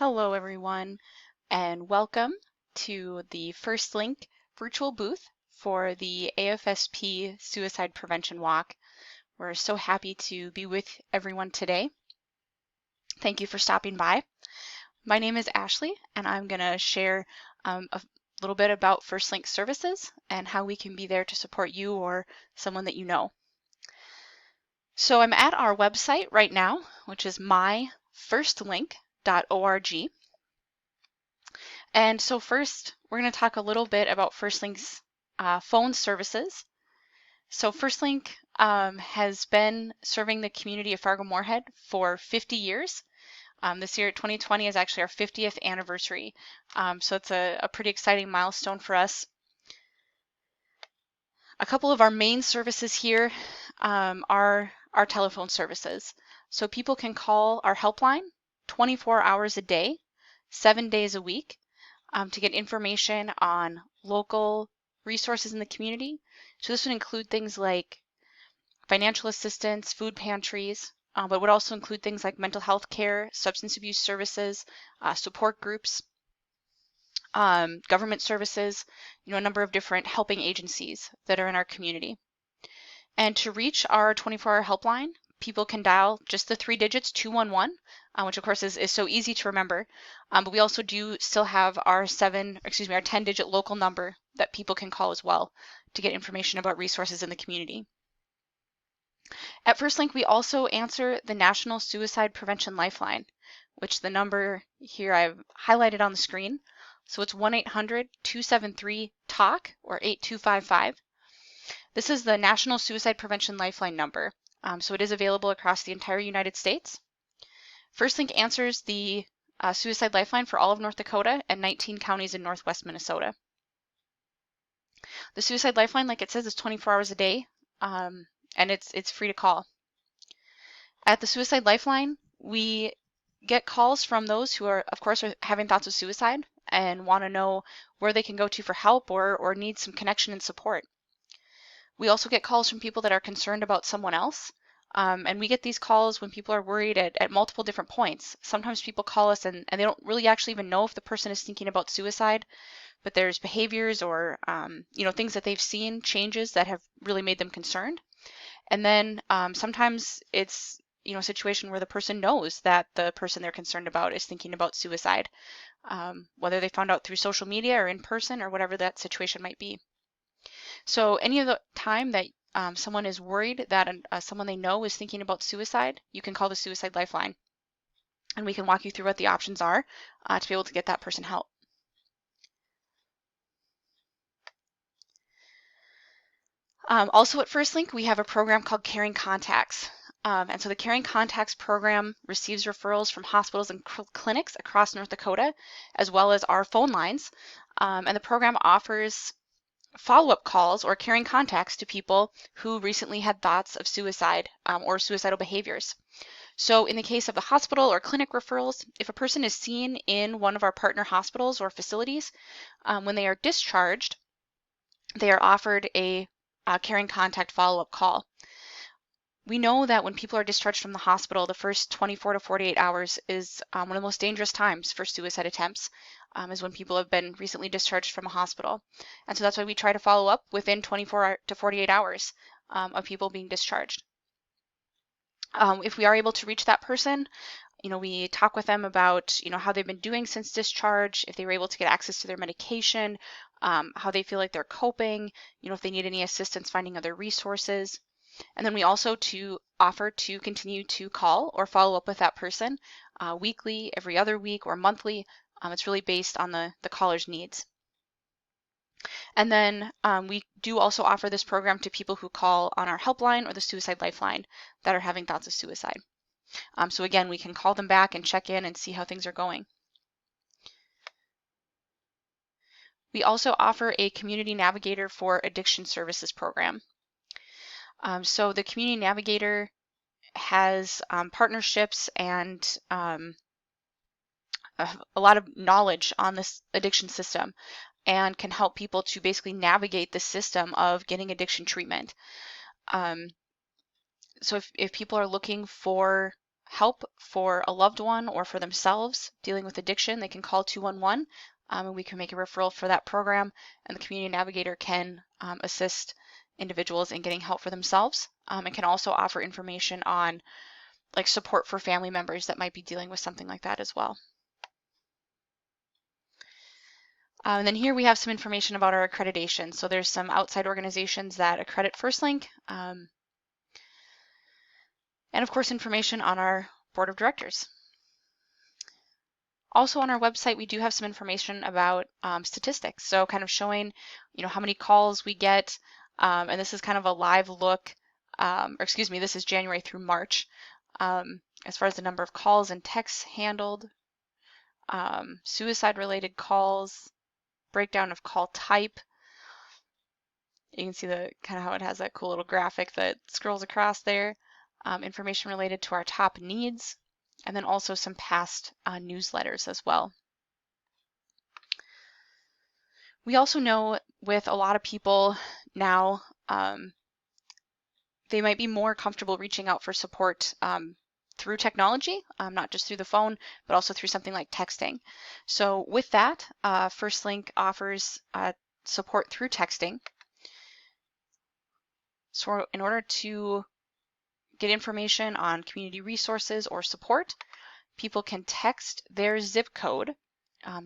Hello everyone and welcome to the FirstLink virtual booth for the AFSP Suicide Prevention Walk. We're so happy to be with everyone today. Thank you for stopping by. My name is Ashley and I'm going to share a little bit about FirstLink services and how we can be there to support you or someone that you know. So I'm at our website right now, which is myfirstlink.org. And so first, we're going to talk a little bit about FirstLink's phone services. So FirstLink has been serving the community of Fargo-Moorhead for 50 years. This year, 2020, is actually our 50th anniversary. So it's a pretty exciting milestone for us. A couple of our main services here are our telephone services. So people can call our helpline 24 hours a day, 7 days a week. To get information on local resources in the community. So this would include things like financial assistance, food pantries, but would also include things like mental health care, substance abuse services, support groups, government services, a number of different helping agencies that are in our community. And to reach our 24-hour helpline, people can dial just the 3 digits 211, which of course is so easy to remember. But we also do still have our 10-digit local number that people can call as well to get information about resources in the community. At FirstLink, we also answer the National Suicide Prevention Lifeline, which the number here I've highlighted on the screen. So it's 1-800-273-TALK or 8255. This is the National Suicide Prevention Lifeline number. So it is available across the entire United States. FirstLink answers the Suicide Lifeline for all of North Dakota and 19 counties in Northwest Minnesota. The Suicide Lifeline, like it says, is 24 hours a day, and it's free to call. At the Suicide Lifeline, we get calls from those who are, of course, having thoughts of suicide and want to know where they can go to for help or need some connection and support. We also get calls from people that are concerned about someone else. And we get these calls when people are worried at multiple different points. Sometimes people call us and they don't really actually even know if the person is thinking about suicide, but there's behaviors or things that they've seen, changes that have really made them concerned. And then sometimes it's a situation where the person knows that the person they're concerned about is thinking about suicide, whether they found out through social media or in person or whatever that situation might be. So any of the time that someone is worried that someone they know is thinking about suicide, you can call the Suicide Lifeline. And we can walk you through what the options are to be able to get that person help. Also at FirstLink, we have a program called Caring Contacts. And so the Caring Contacts program receives referrals from hospitals and clinics across North Dakota, as well as our phone lines. And the program offers follow-up calls or caring contacts to people who recently had thoughts of suicide or suicidal behaviors. So in the case of the hospital or clinic referrals, if a person is seen in one of our partner hospitals or facilities, when they are discharged, they are offered a caring contact follow-up call. We know that when people are discharged from the hospital, the first 24 to 48 hours is one of the most dangerous times for suicide attempts, is when people have been recently discharged from a hospital. And so that's why we try to follow up within 24 to 48 hours of people being discharged. If we are able to reach that person, we talk with them about, how they've been doing since discharge, if they were able to get access to their medication, how they feel like they're coping, if they need any assistance finding other resources. And then we also offer to continue to call or follow up with that person weekly, every other week, or monthly. It's really based on the caller's needs. And then we do also offer this program to people who call on our helpline or the Suicide Lifeline that are having thoughts of suicide. So again, we can call them back and check in and see how things are going. We also offer a Community Navigator for Addiction Services program. So the Community Navigator has partnerships and a lot of knowledge on this addiction system and can help people to basically navigate the system of getting addiction treatment. So if people are looking for help for a loved one or for themselves dealing with addiction, they can call 211 and we can make a referral for that program, and the community navigator can assist individuals in getting help for themselves, and can also offer information on like support for family members that might be dealing with something like that as well. And then here we have some information about our accreditation. So there's some outside organizations that accredit FirstLink, and of course information on our board of directors. Also on our website, we do have some information about statistics. So kind of showing, how many calls we get, and this is kind of a live look, or excuse me, this is January through March, as far as the number of calls and texts handled, suicide-related calls, breakdown of call type. You can see the kind of how it has that cool little graphic that scrolls across there. Information related to our top needs, and then also some past newsletters as well. We also know with a lot of people now, they might be more comfortable reaching out for support through technology, not just through the phone, but also through something like texting. So with that, FirstLink offers support through texting. So in order to get information on community resources or support, people can text their zip code.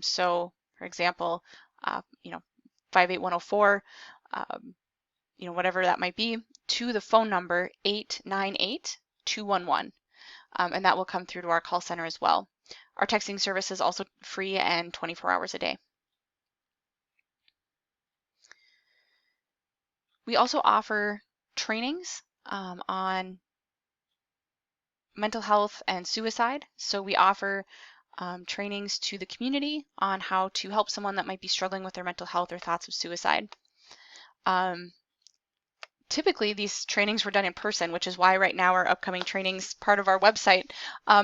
So for example, 58104, whatever that might be, to the phone number 898-211. And that will come through to our call center as well. Our texting service is also free and 24 hours a day. We also offer trainings on mental health and suicide. So we offer trainings to the community on how to help someone that might be struggling with their mental health or thoughts of suicide. Typically, these trainings were done in person, which is why right now our upcoming trainings part of our website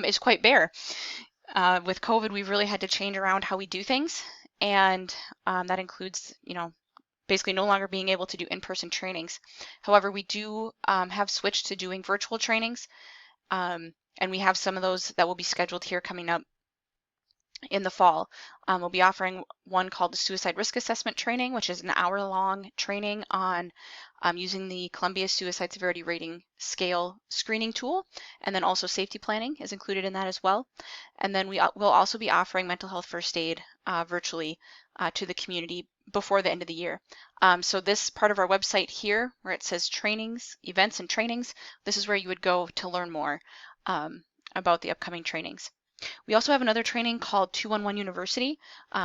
is quite bare. With COVID, we've really had to change around how we do things, and that includes, basically no longer being able to do in-person trainings. However, we do have switched to doing virtual trainings, and we have some of those that will be scheduled here coming up in the fall. We'll be offering one called the Suicide Risk Assessment Training, which is an hour-long training on using the Columbia Suicide Severity Rating Scale screening tool, and then also safety planning is included in that as well. And then we'll also be offering mental health first aid virtually to the community before the end of the year. So this part of our website here, where it says trainings, events and trainings, this is where you would go to learn more about the upcoming trainings. We also have another training called 211 University,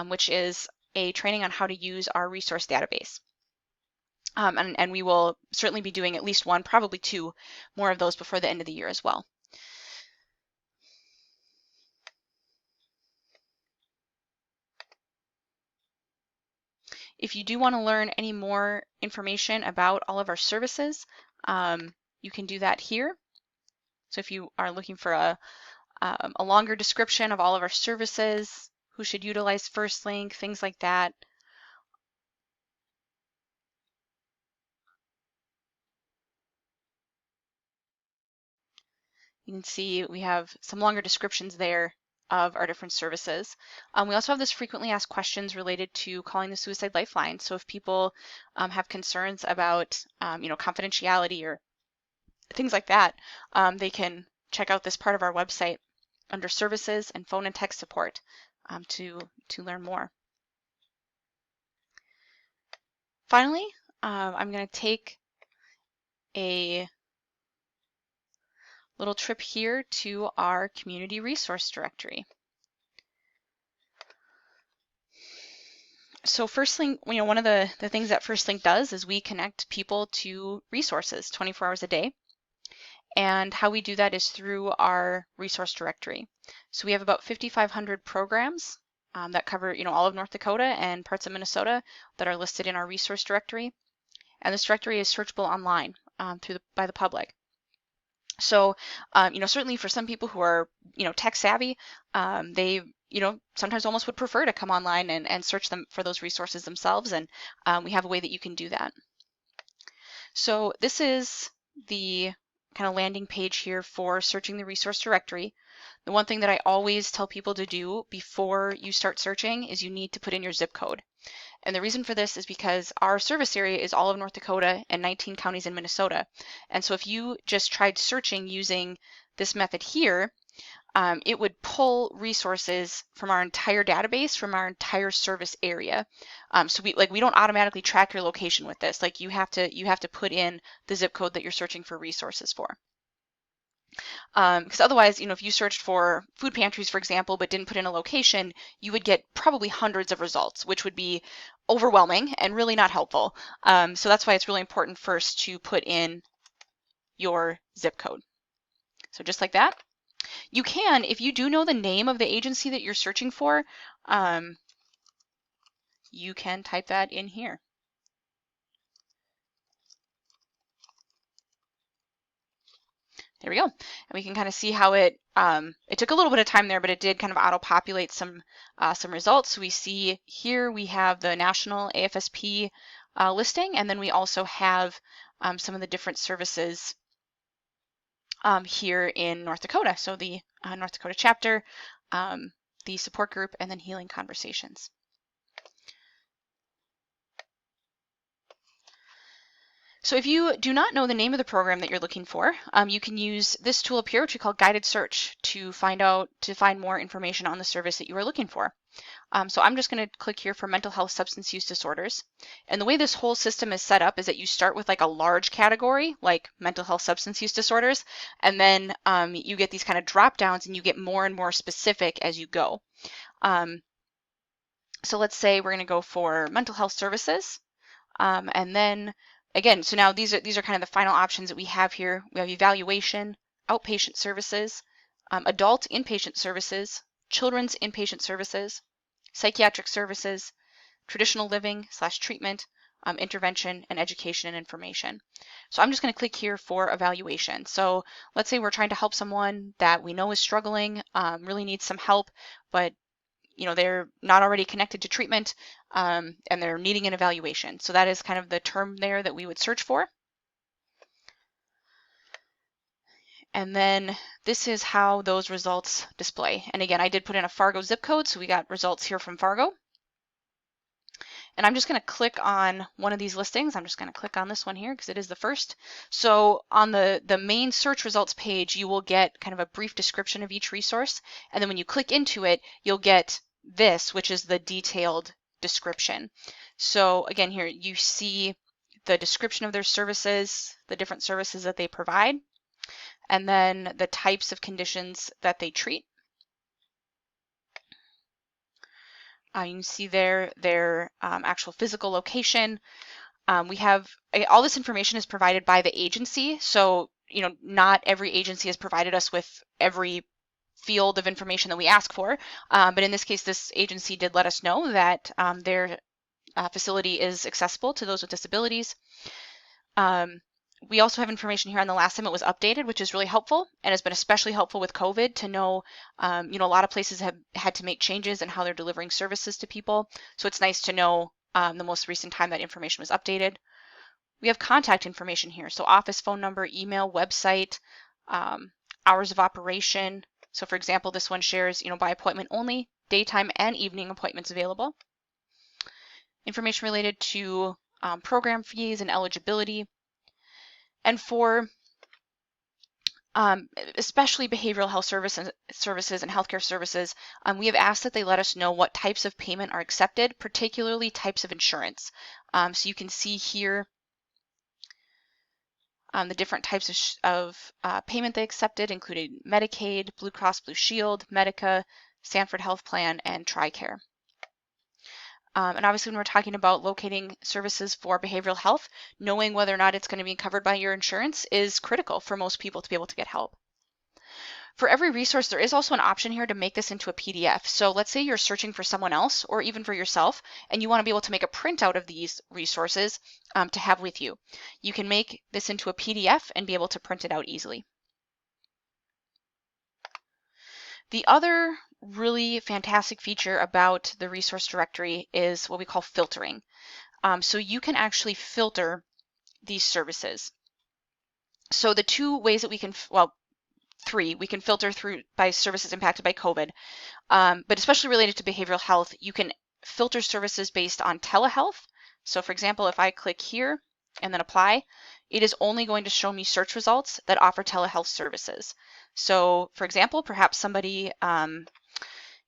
which is a training on how to use our resource database. And we will certainly be doing at least one, probably two more of those before the end of the year as well. If you do want to learn any more information about all of our services, you can do that here. So if you are looking for a longer description of all of our services, who should utilize FirstLink, things like that. You can see we have some longer descriptions there of our different services. We also have this frequently asked questions related to calling the Suicide Lifeline. So if people have concerns about confidentiality or things like that, they can check out this part of our website under services and phone and text support to learn more. Finally, I'm going to take a little trip here to our community resource directory. So FirstLink, one of the things that FirstLink does is we connect people to resources 24 hours a day. And how we do that is through our resource directory. So we have about 5,500 programs that cover all of North Dakota and parts of Minnesota that are listed in our resource directory. And this directory is searchable online by the public. So, certainly for some people who are, tech savvy, they, sometimes almost would prefer to come online and search them for those resources themselves. And we have a way that you can do that. So this is the kind of landing page here for searching the resource directory. The one thing that I always tell people to do before you start searching is you need to put in your zip code. And the reason for this is because our service area is all of North Dakota and 19 counties in Minnesota. And so if you just tried searching using this method here, it would pull resources from our entire database, from our entire service area. So we don't automatically track your location with this. Like you have to put in the zip code that you're searching for resources for. Because otherwise, if you searched for food pantries, for example, but didn't put in a location, you would get probably hundreds of results, which would be overwhelming and really not helpful. So that's why it's really important first to put in your zip code. So just like that. You can, if you do know the name of the agency that you're searching for, you can type that in here. There we go. And we can kind of see how it took a little bit of time there, but it did kind of auto-populate some results. So we see here we have the national AFSP listing, and then we also have some of the different services here in North Dakota. So the North Dakota chapter, the support group, and then Healing Conversations. So if you do not know the name of the program that you're looking for, you can use this tool up here, which we call guided search, to find more information on the service that you are looking for. So I'm just going to click here for mental health substance use disorders. And the way this whole system is set up is that you start with like a large category, like mental health substance use disorders, and then you get these kind of drop downs and you get more and more specific as you go. So let's say we're going to go for mental health services, and then again, so now these are kind of the final options that we have here. We have evaluation, outpatient services, adult inpatient services, children's inpatient services, psychiatric services, traditional living / treatment, intervention, and education and information. So I'm just going to click here for evaluation. So let's say we're trying to help someone that we know is struggling, really needs some help, but they're not already connected to treatment, and they're needing an evaluation. So that is kind of the term there that we would search for. And then this is how those results display. And again, I did put in a Fargo zip code, so we got results here from Fargo. And I'm just going to click on one of these listings. I'm just going to click on this one here because it is the first. So on the main search results page, you will get kind of a brief description of each resource. And then when you click into it, you'll get this, which is the detailed description. So again, here you see the description of their services, the different services that they provide, and then the types of conditions that they treat. You can see there their actual physical location. We have all this information is provided by the agency. So, not every agency has provided us with every field of information that we ask for. But in this case, this agency did let us know that their facility is accessible to those with disabilities. We also have information here on the last time it was updated, which is really helpful and has been especially helpful with COVID to know, a lot of places have had to make changes in how they're delivering services to people. So it's nice to know the most recent time that information was updated. We have contact information here. So office phone number, email, website, hours of operation. So for example, this one shares, by appointment only, daytime and evening appointments available. Information related to program fees and eligibility. And for especially behavioral health services and healthcare services, we have asked that they let us know what types of payment are accepted, particularly types of insurance. So you can see here the different types of payment they accepted, including Medicaid, Blue Cross Blue Shield, Medica, Sanford Health Plan, and TRICARE. And obviously when we're talking about locating services for behavioral health, knowing whether or not it's going to be covered by your insurance is critical for most people to be able to get help. For every resource, there is also an option here to make this into a PDF. So let's say you're searching for someone else or even for yourself, and you want to be able to make a printout of these resources to have with you. You can make this into a PDF and be able to print it out easily. The other really fantastic feature about the resource directory is what we call filtering. So you can actually filter these services. So the two ways that we can, well, three, we can filter through by services impacted by COVID, but especially related to behavioral health, you can filter services based on telehealth. So for example, if I click here and then apply, it is only going to show me search results that offer telehealth services. So for example, perhaps somebody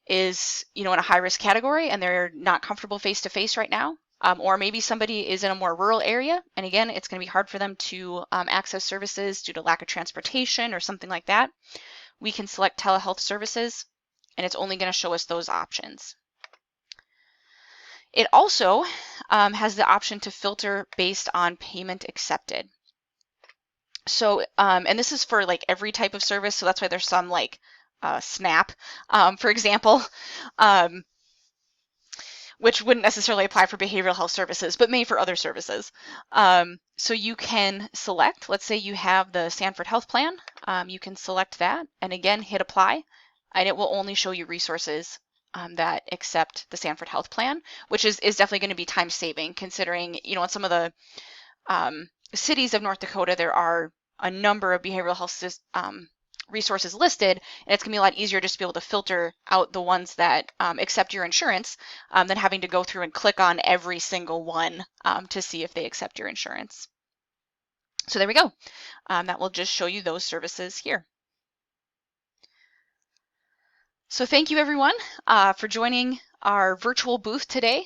is, in a high risk category and they're not comfortable face to face right now. Or maybe somebody is in a more rural area, and again, it's going to be hard for them to access services due to lack of transportation or something like that. We can select telehealth services, and it's only going to show us those options. It also has the option to filter based on payment accepted. So, and this is for like every type of service, so that's why there's some like SNAP, for example, which wouldn't necessarily apply for behavioral health services, but may for other services. So you can select, let's say you have the Sanford Health Plan, you can select that, and again, hit apply, and it will only show you resources that accept the Sanford Health Plan, which is definitely going to be time saving, considering, in some of the cities of North Dakota, there are a number of behavioral health resources listed, and it's going to be a lot easier just to be able to filter out the ones that accept your insurance than having to go through and click on every single one to see if they accept your insurance. So there we go. That will just show you those services here. So thank you everyone for joining our virtual booth today.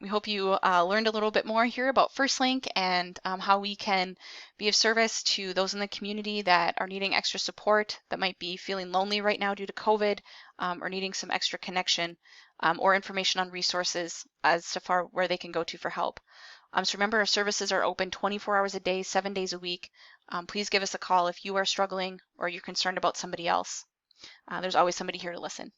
We hope you learned a little bit more here about FirstLink and how we can be of service to those in the community that are needing extra support, that might be feeling lonely right now due to COVID, or needing some extra connection or information on resources as to where they can go to for help. So remember, our services are open 24 hours a day, 7 days a week. Please give us a call if you are struggling or you're concerned about somebody else. There's always somebody here to listen.